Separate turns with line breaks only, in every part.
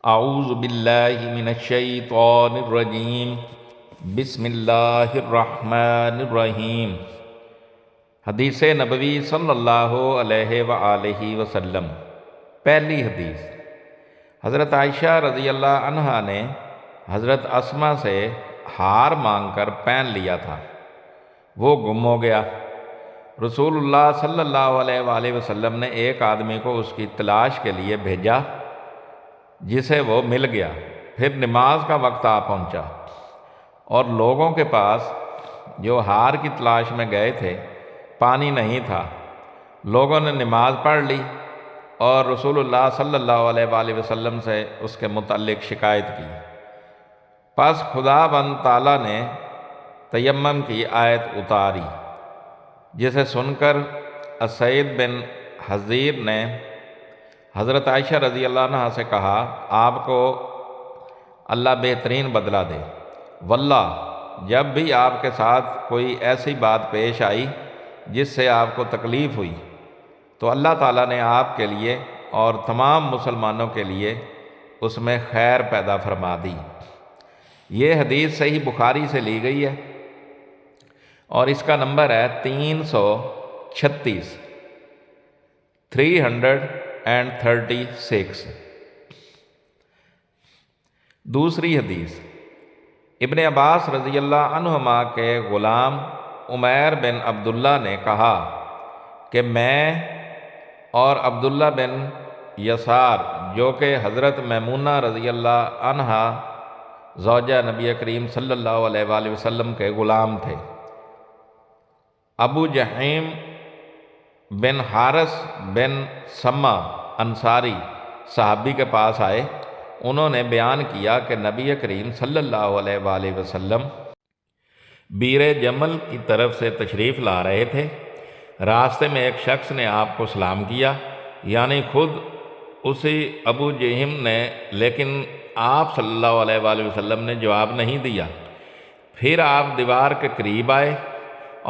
اعوذ باللہ من الشیطان الرجیم بسم اللہ الرحمن الرحیم۔ حدیث نبوی صلی اللہ علیہ وآلہ وسلم۔ پہلی حدیث، حضرت عائشہ رضی اللہ عنہا نے حضرت اسما سے ہار مانگ کر پہن لیا تھا، وہ گم ہو گیا۔ رسول اللہ صلی اللہ علیہ وآلہ وسلم نے ایک آدمی کو اس کی تلاش کے لیے بھیجا، جسے وہ مل گیا۔ پھر نماز کا وقت آ پہنچا اور لوگوں کے پاس جو ہار کی تلاش میں گئے تھے پانی نہیں تھا۔ لوگوں نے نماز پڑھ لی اور رسول اللہ صلی اللہ علیہ وآلہ وسلم سے اس کے متعلق شکایت کی۔ پس خدا بند تعالیٰ نے تیمم کی آیت اتاری، جسے سن کر اسید بن حضیر نے حضرت عائشہ رضی اللہ عنہ سے کہا، آپ کو اللہ بہترین بدلہ دے۔ واللہ جب بھی آپ کے ساتھ کوئی ایسی بات پیش آئی جس سے آپ کو تکلیف ہوئی تو اللہ تعالیٰ نے آپ کے لیے اور تمام مسلمانوں کے لیے اس میں خیر پیدا فرما دی۔ یہ حدیث صحیح بخاری سے لی گئی ہے اور اس کا نمبر ہے 336 336۔ دوسری حدیث، ابن عباس رضی اللہ عنہما کے غلام عمیر بن عبداللہ نے کہا کہ میں اور عبداللہ بن یسار، جو کہ حضرت میمونہ رضی اللہ عنہا زوجہ نبی کریم صلی اللہ علیہ وآلہ وسلم کے غلام تھے، ابو جہیم بن حارث بن سما انصاری صحابی کے پاس آئے۔ انہوں نے بیان کیا کہ نبی کریم صلی اللہ علیہ وآلہ وسلم بیر جمل کی طرف سے تشریف لا رہے تھے۔ راستے میں ایک شخص نے آپ کو سلام کیا، یعنی خود اسی ابو جہیم نے، لیکن آپ صلی اللہ علیہ وآلہ وسلم نے جواب نہیں دیا۔ پھر آپ دیوار کے قریب آئے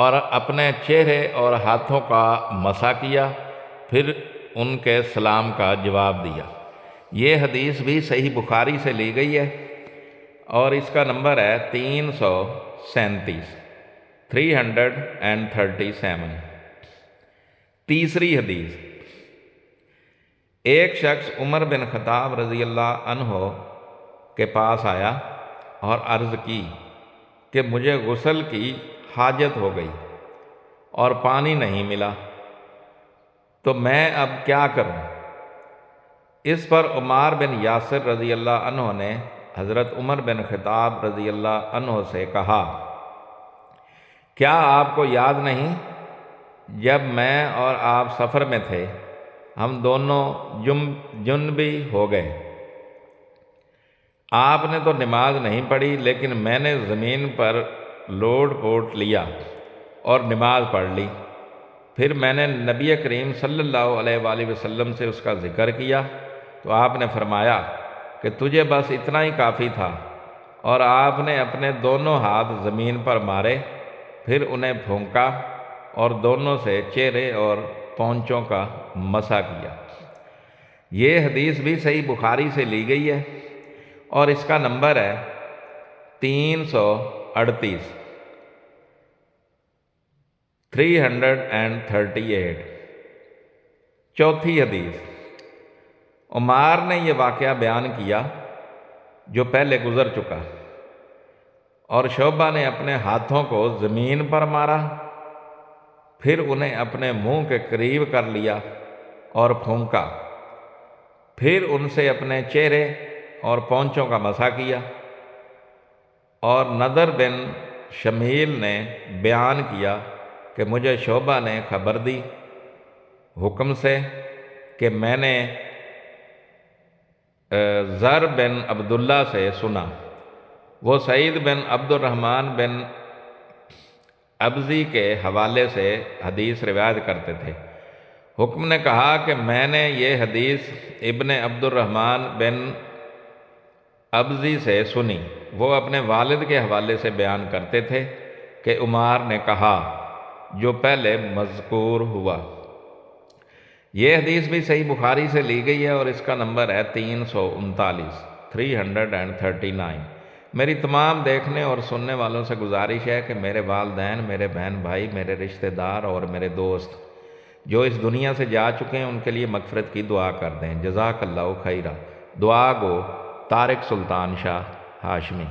اور اپنے چہرے اور ہاتھوں کا مسح کیا، پھر ان کے سلام کا جواب دیا۔ یہ حدیث بھی صحیح بخاری سے لی گئی ہے اور اس کا نمبر ہے 337 337۔ تیسری حدیث، ایک شخص عمر بن خطاب رضی اللہ عنہ کے پاس آیا اور عرض کی کہ مجھے غسل کی حاجت ہو گئی اور پانی نہیں ملا، تو میں اب کیا کروں؟ اس پر عمار بن یاسر رضی اللہ عنہ نے حضرت عمر بن خطاب رضی اللہ عنہ سے کہا، کیا آپ کو یاد نہیں جب میں اور آپ سفر میں تھے، ہم دونوں جنبی ہو گئے، آپ نے تو نماز نہیں پڑھی لیکن میں نے زمین پر لوٹ پوٹ لیا اور نماز پڑھ لی۔ پھر میں نے نبی کریم صلی اللہ علیہ وآلہ وسلم سے اس کا ذکر کیا تو آپ نے فرمایا کہ تجھے بس اتنا ہی کافی تھا، اور آپ نے اپنے دونوں ہاتھ زمین پر مارے، پھر انہیں پھونکا اور دونوں سے چہرے اور پونچوں کا مسح کیا۔ یہ حدیث بھی صحیح بخاری سے لی گئی ہے اور اس کا نمبر ہے 338 338۔ چوتھی حدیث، عمار نے یہ واقعہ بیان کیا جو پہلے گزر چکا، اور شعبہ نے اپنے ہاتھوں کو زمین پر مارا، پھر انہیں اپنے منہ کے قریب کر لیا اور پھونکا، پھر ان سے اپنے چہرے اور پونچوں کا مسح کیا۔ اور نضر بن شمیل نے بیان کیا کہ مجھے شعبہ نے خبر دی حکم سے کہ میں نے زر بن عبداللہ سے سنا، وہ سعید بن عبد الرحمن بن ابزی کے حوالے سے حدیث روایت کرتے تھے۔ حکم نے کہا کہ میں نے یہ حدیث ابن عبد الرحمن بن ابزی سے سنی، وہ اپنے والد کے حوالے سے بیان کرتے تھے کہ عمار نے کہا جو پہلے مذکور ہوا۔ یہ حدیث بھی صحیح بخاری سے لی گئی ہے اور اس کا نمبر ہے 339 339۔ میری تمام دیکھنے اور سننے والوں سے گزارش ہے کہ میرے والدین، میرے بہن بھائی، میرے رشتہ دار اور میرے دوست جو اس دنیا سے جا چکے ہیں ان کے لیے مغفرت کی دعا کر دیں۔ جزاک اللہ خیرہ۔ دعا گو طارق سلطان شاہ ہاشمی۔